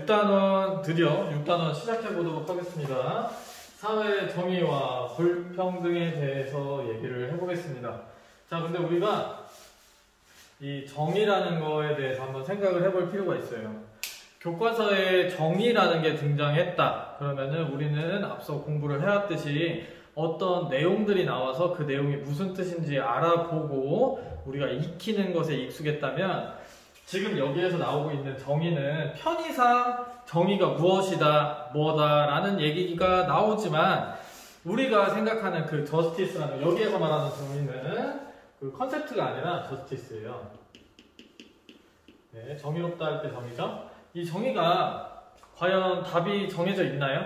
6단원 드디어 6단원 시작해 보도록 하겠습니다. 사회 정의와 불평등에 대해서 얘기를 해보겠습니다. 자, 근데 우리가 이 정의라는 거에 대해서 한번 생각을 해볼 필요가 있어요. 교과서에 정의라는 게 등장했다. 그러면은 우리는 앞서 공부를 해왔듯이 어떤 내용들이 나와서 그 내용이 무슨 뜻인지 알아보고 우리가 익히는 것에 익숙했다면 지금 여기에서 나오고 있는 정의는 편의상 정의가 무엇이다, 뭐다라는 얘기가 나오지만 우리가 생각하는 그 저스티스라는 여기에서 말하는 정의는 그 컨셉트가 아니라 저스티스예요. 네, 정의롭다 할 때 정의죠. 이 정의가 과연 답이 정해져 있나요?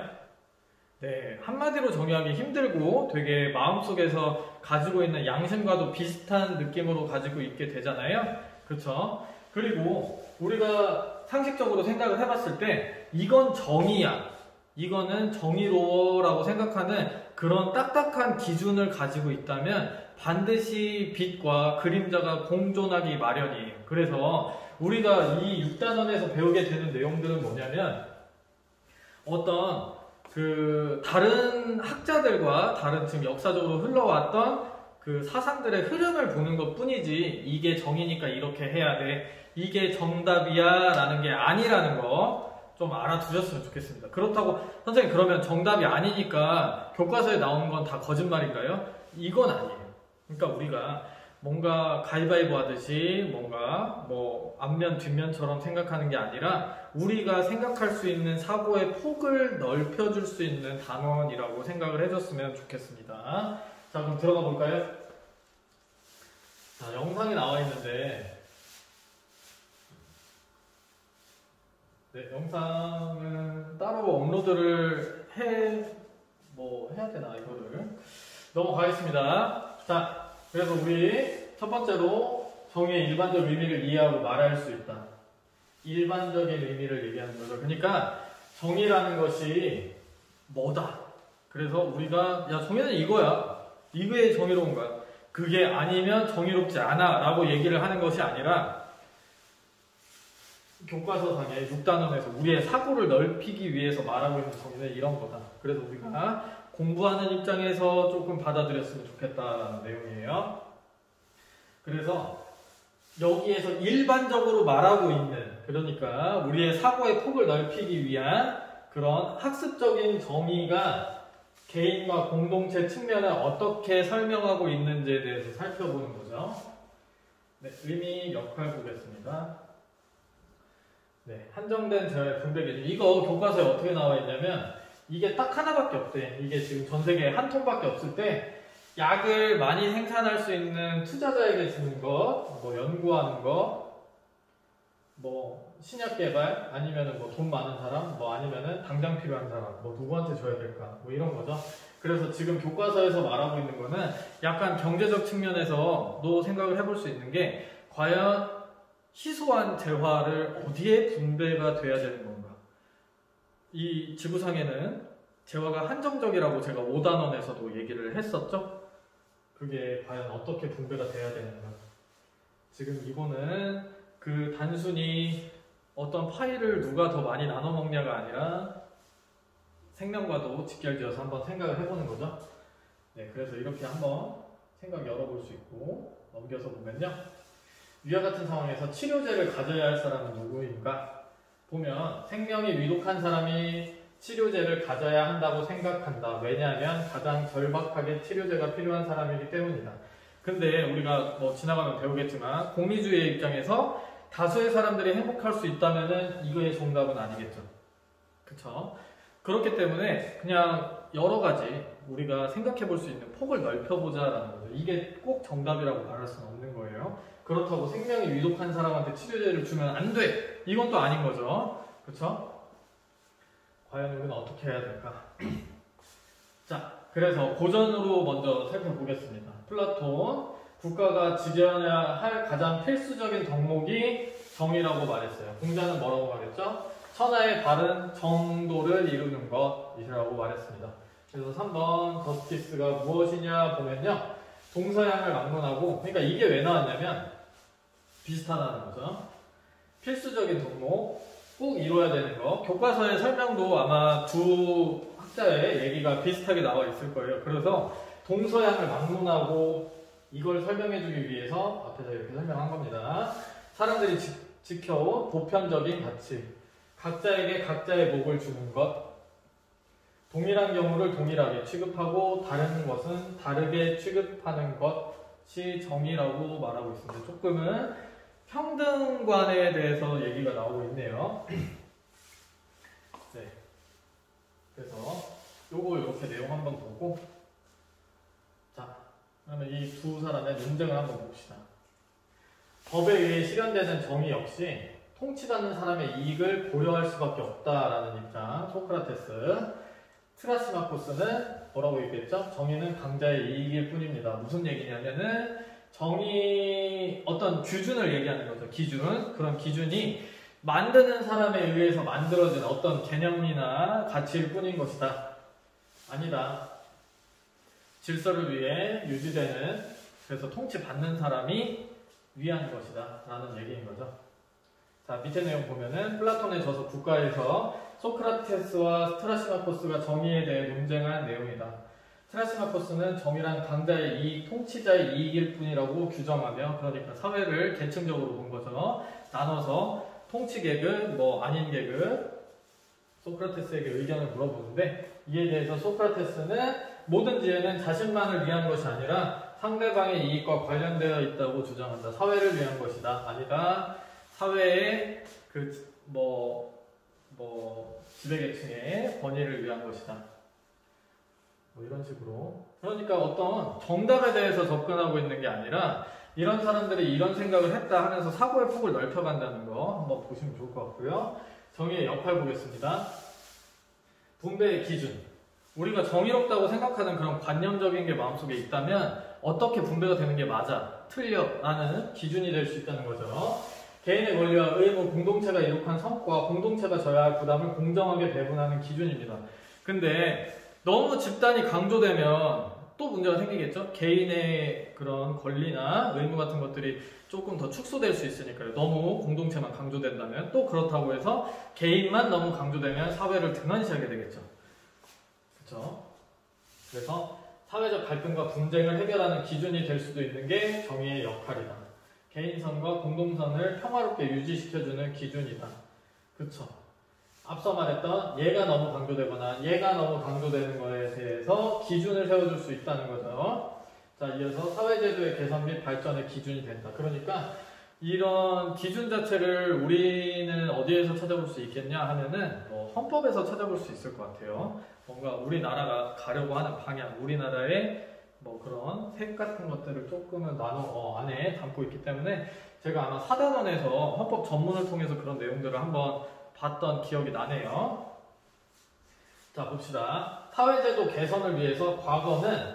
네, 한마디로 정의하기 힘들고 되게 마음속에서 가지고 있는 양심과도 비슷한 느낌으로 가지고 있게 되잖아요. 그렇죠? 그리고 우리가 상식적으로 생각을 해봤을 때 이건 정의야, 이거는 정의로워라고 생각하는 그런 딱딱한 기준을 가지고 있다면 반드시 빛과 그림자가 공존하기 마련이에요. 그래서 우리가 이 6단원에서 배우게 되는 내용들은 뭐냐면 어떤 그 다른 학자들과 다른 지금 역사적으로 흘러왔던 그 사상들의 흐름을 보는 것 뿐이지 이게 정의니까 이렇게 해야 돼, 이게 정답이야 라는 게 아니라는 거 좀 알아두셨으면 좋겠습니다. 그렇다고 선생님 그러면 정답이 아니니까 교과서에 나오는 건 다 거짓말인가요? 이건 아니에요. 그러니까 우리가 뭔가 가위바위보 하듯이 뭔가 뭐 앞면 뒷면처럼 생각하는 게 아니라 우리가 생각할 수 있는 사고의 폭을 넓혀줄 수 있는 단원이라고 생각을 해줬으면 좋겠습니다. 자, 그럼 들어가 볼까요? 자, 영상이 나와 있는데 네, 영상은 따로 업로드를 해야 되나 이거를 넘어가겠습니다. 자, 그래서 우리 첫 번째로 정의의 일반적 의미를 이해하고 말할 수 있다. 일반적인 의미를 얘기하는 거죠. 그러니까 정의라는 것이 뭐다. 그래서 우리가 야 정의는 이거야, 이거에 정의로운 거야, 그게 아니면 정의롭지 않아 라고 얘기를 하는 것이 아니라 교과서상의 6단원에서 우리의 사고를 넓히기 위해서 말하고 있는 정의는 이런 거다. 그래서 우리가 공부하는 입장에서 조금 받아들였으면 좋겠다라는 내용이에요. 그래서 여기에서 일반적으로 말하고 있는, 그러니까 우리의 사고의 폭을 넓히기 위한 그런 학습적인 정의가 개인과 공동체 측면을 어떻게 설명하고 있는지에 대해서 살펴보는 거죠. 네, 의미 역할 보겠습니다. 네, 한정된 재활 분배 기준. 이거 교과서에 어떻게 나와 있냐면 이게 딱 하나밖에 없대. 이게 지금 전 세계에 한 통밖에 없을 때 약을 많이 생산할 수 있는 투자자에게 주는 것, 뭐 연구하는 것, 뭐 신약 개발, 아니면은 뭐 돈 많은 사람, 뭐 아니면은 당장 필요한 사람, 뭐 누구한테 줘야 될까, 뭐 이런 거죠. 그래서 지금 교과서에서 말하고 있는 거는 약간 경제적 측면에서도 생각을 해볼 수 있는 게 과연 희소한 재화를 어디에 분배가 돼야 되는 건가? 이 지구상에는 재화가 한정적이라고 제가 5단원에서도 얘기를 했었죠? 그게 과연 어떻게 분배가 돼야 되는가? 지금 이거는 그 단순히 어떤 파일을 누가 더 많이 나눠 먹냐가 아니라 생명과도 직결지어서 한번 생각을 해보는 거죠. 네, 그래서 이렇게 한번 생각 열어볼 수 있고 넘겨서 보면요. 위와 같은 상황에서 치료제를 가져야 할 사람은 누구인가? 보면 생명이 위독한 사람이 치료제를 가져야 한다고 생각한다. 왜냐하면 가장 절박하게 치료제가 필요한 사람이기 때문이다. 근데 우리가 뭐 지나가면 배우겠지만 공리주의의 입장에서 다수의 사람들이 행복할 수 있다면은 이거의 정답은 아니겠죠. 그쵸? 그렇기 때문에 그냥 여러 가지 우리가 생각해 볼 수 있는 폭을 넓혀보자라는 거죠. 이게 꼭 정답이라고 말할 수는 없는 거예요. 그렇다고 생명이 위독한 사람한테 치료제를 주면 안 돼! 이건 또 아닌 거죠. 그쵸? 과연 우리는 어떻게 해야 될까? 자, 그래서 고전으로 먼저 살펴보겠습니다. 플라톤, 국가가 지켜야 할 가장 필수적인 덕목이 정의라고 말했어요. 공자는 뭐라고 말했죠? 천하의 바른 정도를 이루는 것이라고 말했습니다. 그래서 3번 저스티스가 무엇이냐 보면요. 동서양을 막론하고, 그러니까 이게 왜 나왔냐면 비슷하다는 거죠. 필수적인 덕목, 꼭 이뤄야 되는 거. 교과서의 설명도 아마 두 학자의 얘기가 비슷하게 나와 있을 거예요. 그래서 동서양을 막론하고 이걸 설명해주기 위해서 앞에서 이렇게 설명한 겁니다. 사람들이 지켜온 보편적인 가치. 각자에게 각자의 목을 주는 것. 동일한 경우를 동일하게 취급하고 다른 것은 다르게 취급하는 것이 정의라고 말하고 있습니다. 조금은 평등관에 대해서 얘기가 나오고 있네요. 네. 그래서 요거 이렇게 내용 한번 보고, 자, 그러면 이 두 사람의 논쟁을 한번 봅시다. 법에 의해 실현되는 정의 역시 통치받는 사람의 이익을 고려할 수밖에 없다라는 입장. 소크라테스. 트라시마코스는 뭐라고 얘기했죠? 정의는 강자의 이익일 뿐입니다. 무슨 얘기냐면은 정의 어떤 기준을 얘기하는 거죠. 기준. 그런 기준이 만드는 사람에 의해서 만들어진 어떤 개념이나 가치일 뿐인 것이다. 아니다. 질서를 위해 유지되는, 그래서 통치받는 사람이 위한 것이다 라는 얘기인 거죠. 자, 밑에 내용 보면은 플라톤의 저서 국가에서 소크라테스와 트라시마코스가 정의에 대해 논쟁한 내용이다. 트라시마코스는 정의란 강자의 이익, 통치자의 이익일 뿐이라고 규정하며, 그러니까 사회를 계층적으로 본 거죠. 나눠서 통치 계급, 뭐 아닌 계급, 소크라테스에게 의견을 물어보는데, 이에 대해서 소크라테스는 모든 지혜는 자신만을 위한 것이 아니라 상대방의 이익과 관련되어 있다고 주장한다. 사회를 위한 것이다. 아니다. 사회의 지배계층의 권위를 위한 것이다. 뭐 이런 식으로. 그러니까 어떤 정답에 대해서 접근하고 있는 게 아니라 이런 사람들이 이런 생각을 했다 하면서 사고의 폭을 넓혀간다는 거 한번 보시면 좋을 것 같고요. 정의의 역할 보겠습니다. 분배의 기준. 우리가 정의롭다고 생각하는 그런 관념적인 게 마음속에 있다면 어떻게 분배가 되는 게 맞아, 틀려 라는 기준이 될 수 있다는 거죠. 개인의 권리와 의무, 공동체가 이룩한 성과, 공동체가 져야 할 부담을 공정하게 배분하는 기준입니다. 근데 너무 집단이 강조되면 또 문제가 생기겠죠? 개인의 그런 권리나 의무 같은 것들이 조금 더 축소될 수 있으니까요. 너무 공동체만 강조된다면, 또 그렇다고 해서 개인만 너무 강조되면 사회를 등한시하게 되겠죠. 그렇죠? 그래서 사회적 갈등과 분쟁을 해결하는 기준이 될 수도 있는 게 정의의 역할이다. 개인선과 공동선을 평화롭게 유지시켜주는 기준이다. 그쵸? 앞서 말했던 얘가 너무 강조되거나 얘가 너무 강조되는 거에 대해서 기준을 세워줄 수 있다는 거죠. 자, 이어서 사회제도의 개선 및 발전의 기준이 된다. 그러니까 이런 기준 자체를 우리는 어디에서 찾아볼 수 있겠냐 하면은 헌법에서 찾아볼 수 있을 것 같아요. 뭔가 우리나라가 가려고 하는 방향, 우리나라의 그런 색 같은 것들을 조금은 안에 담고 있기 때문에 제가 아마 사단원에서 헌법 전문을 통해서 그런 내용들을 한번 봤던 기억이 나네요. 자, 봅시다. 사회제도 개선을 위해서 과거는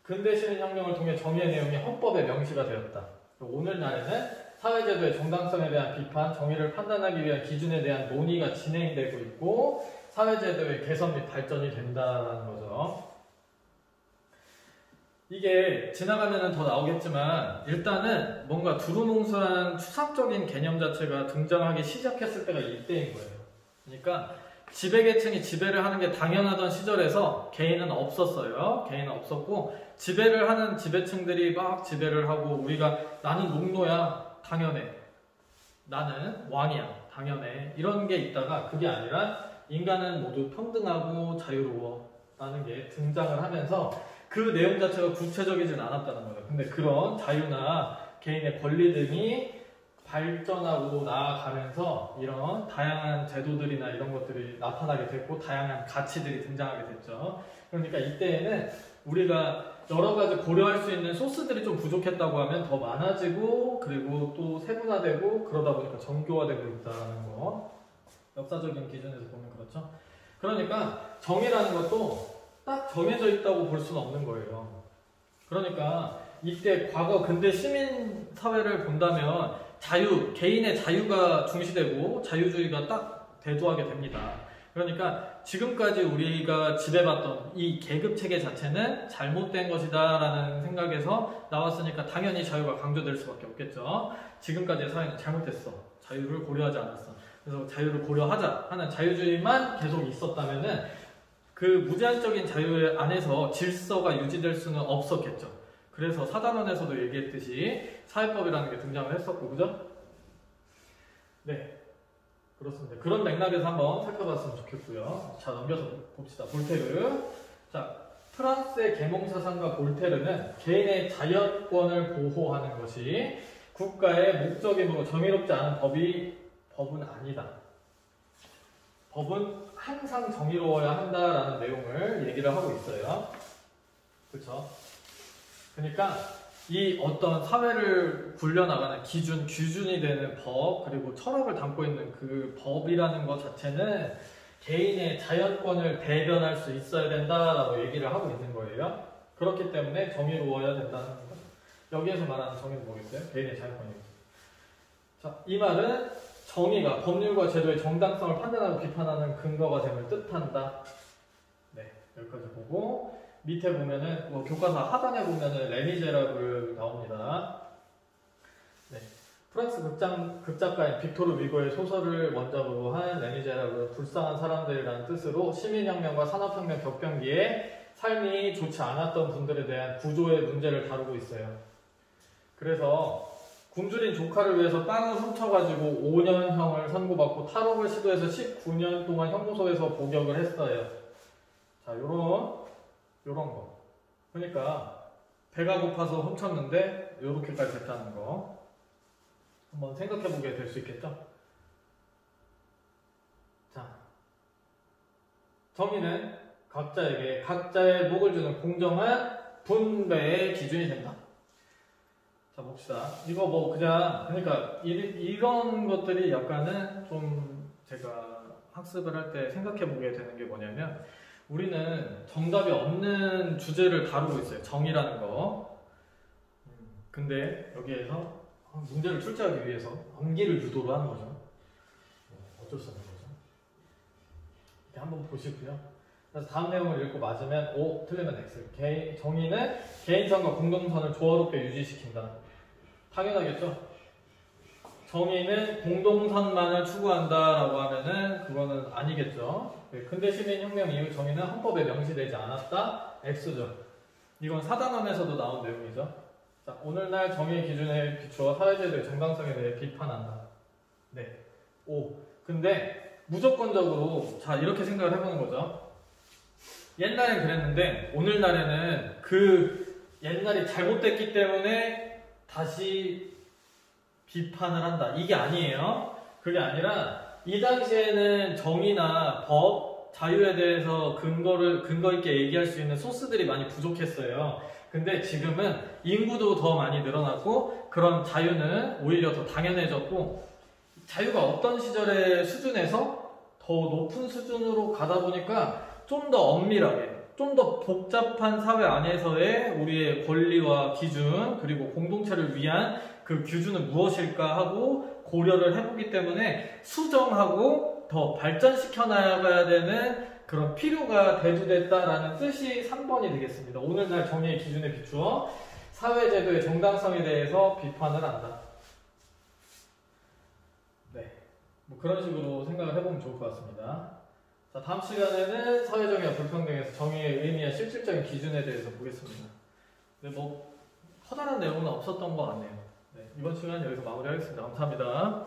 근대 시민혁명을 통해 정의의 내용이 헌법에 명시가 되었다. 오늘날에는 사회제도의 정당성에 대한 비판, 정의를 판단하기 위한 기준에 대한 논의가 진행되고 있고 사회제도의 개선 및 발전이 된다는 거죠. 이게 지나가면 더 나오겠지만 일단은 뭔가 두루뭉술한 추상적인 개념 자체가 등장하기 시작했을 때가 이때인 거예요. 그러니까 지배계층이 지배를 하는 게 당연하던 시절에서 개인은 없었어요. 개인은 없었고 지배를 하는 지배층들이 막 지배를 하고 우리가 나는 농노야 당연해. 나는 왕이야 당연해. 이런 게 있다가 그게 아니라 인간은 모두 평등하고 자유로워 라는 게 등장을 하면서 그 내용 자체가 구체적이진 않았다는 거예요. 근데 그런 자유나 개인의 권리 등이 발전하고 나아가면서 이런 다양한 제도들이나 이런 것들이 나타나게 됐고 다양한 가치들이 등장하게 됐죠. 그러니까 이때에는 우리가 여러 가지 고려할 수 있는 소스들이 좀 부족했다고 하면 더 많아지고 그리고 또 세분화되고 그러다 보니까 정교화되고 있다는 거. 역사적인 기준에서 보면 그렇죠. 그러니까 정의라는 것도 딱 정해져 있다고 볼 수는 없는 거예요. 그러니까 이때 과거 근대 시민 사회를 본다면 개인의 자유가 중시되고 자유주의가 딱 대두하게 됩니다. 그러니까 지금까지 우리가 지배받던 이 계급 체계 자체는 잘못된 것이다 라는 생각에서 나왔으니까 당연히 자유가 강조될 수밖에 없겠죠. 지금까지의 사회는 잘못됐어. 자유를 고려하지 않았어. 그래서 자유를 고려하자 하는 자유주의만 계속 있었다면은 그 무제한적인 자유 안에서 질서가 유지될 수는 없었겠죠. 그래서 사단원에서도 얘기했듯이 사회법이라는 게 등장을 했었고, 그죠? 네, 그렇습니다. 그런 맥락에서 한번 살펴봤으면 좋겠고요. 자, 넘겨서 봅시다. 볼테르. 자, 프랑스의 계몽사상가 볼테르는 개인의 자연권을 보호하는 것이 국가의 목적이므로 정의롭지 않은 법은 아니다. 법은 항상 정의로워야 한다라는 내용을 얘기를 하고 있어요. 그렇죠? 그러니까 이 어떤 사회를 굴려나가는 기준, 규준이 되는 법, 그리고 철학을 담고 있는 그 법이라는 것 자체는 개인의 자연권을 대변할 수 있어야 된다라고 얘기를 하고 있는 거예요. 그렇기 때문에 정의로워야 된다는 겁니다. 여기에서 말하는 정의는 뭐겠어요? 개인의 자연권이겠죠. 자, 이 말은 정의가 법률과 제도의 정당성을 판단하고 비판하는 근거가 됨을 뜻한다. 네, 여기까지 보고 밑에 보면은 교과서 하단에 보면은 레미제라블 나옵니다. 네, 프랑스 극작가인 빅토르 위고의 소설을 원작으로 한 레미제라블은 불쌍한 사람들이라는 뜻으로 시민혁명과 산업혁명 격변기에 삶이 좋지 않았던 분들에 대한 구조의 문제를 다루고 있어요. 그래서 굶주린 조카를 위해서 빵을 훔쳐가지고 5년형을 선고받고 탈옥을 시도해서 19년 동안 형무소에서 복역을 했어요. 자, 요런 거. 그러니까 배가 고파서 훔쳤는데 요렇게까지 됐다는 거 한번 생각해보게 될 수 있겠죠? 자, 정의는 각자에게 각자의 목을 주는 공정한 분배의 기준이 된다. 자, 봅시다. 이거 뭐 그냥 그러니까 이런 것들이 약간은 좀 제가 학습을 할 때 생각해보게 되는 게 뭐냐면 우리는 정답이 없는 주제를 다루고 있어요. 정의라는 거. 근데 여기에서 문제를 출제하기 위해서 암기를 유도로 하는 거죠. 어쩔 수 없는 거죠. 이렇게 한번 보시고요. 그래서 다음 내용을 읽고 맞으면 O, 틀리면 X. 정의는 개인선과 공동선을 조화롭게 유지시킨다. 당연하겠죠? 정의는 공동선만을 추구한다라고 하면은 그거는 아니겠죠. 근대 시민혁명 이후 정의는 헌법에 명시되지 않았다. X죠. 이건 사단원에서도 나온 내용이죠. 자, 오늘날 정의 기준에 비추어 사회제도의 정당성에 대해 비판한다. 네. O. 근데 무조건적으로 자 이렇게 생각을 해보는 거죠. 옛날엔 그랬는데 오늘날에는 그 옛날이 잘못됐기 때문에 다시 비판을 한다. 이게 아니에요. 그게 아니라 이 당시에는 정의나 법, 자유에 대해서 근거 있게 얘기할 수 있는 소스들이 많이 부족했어요. 근데 지금은 인구도 더 많이 늘어났고 그런 자유는 오히려 더 당연해졌고 자유가 어떤 시절의 수준에서 더 높은 수준으로 가다 보니까 좀 더 엄밀하게 좀 더 복잡한 사회 안에서의 우리의 권리와 기준 그리고 공동체를 위한 그 규준은 무엇일까 하고 고려를 해보기 때문에 수정하고 더 발전시켜 나가야 되는 그런 필요가 대두됐다라는 뜻이 3번이 되겠습니다. 오늘날 정의의 기준에 비추어 사회제도의 정당성에 대해서 비판을 한다. 네, 뭐 그런 식으로 생각을 해보면 좋을 것 같습니다. 자, 다음 시간에는 사회정의와 불평등에서 정의의 의미와 실질적인 기준에 대해서 보겠습니다. 네, 뭐 커다란 내용은 없었던 것 같네요. 네, 이번 시간 여기서 마무리하겠습니다. 감사합니다.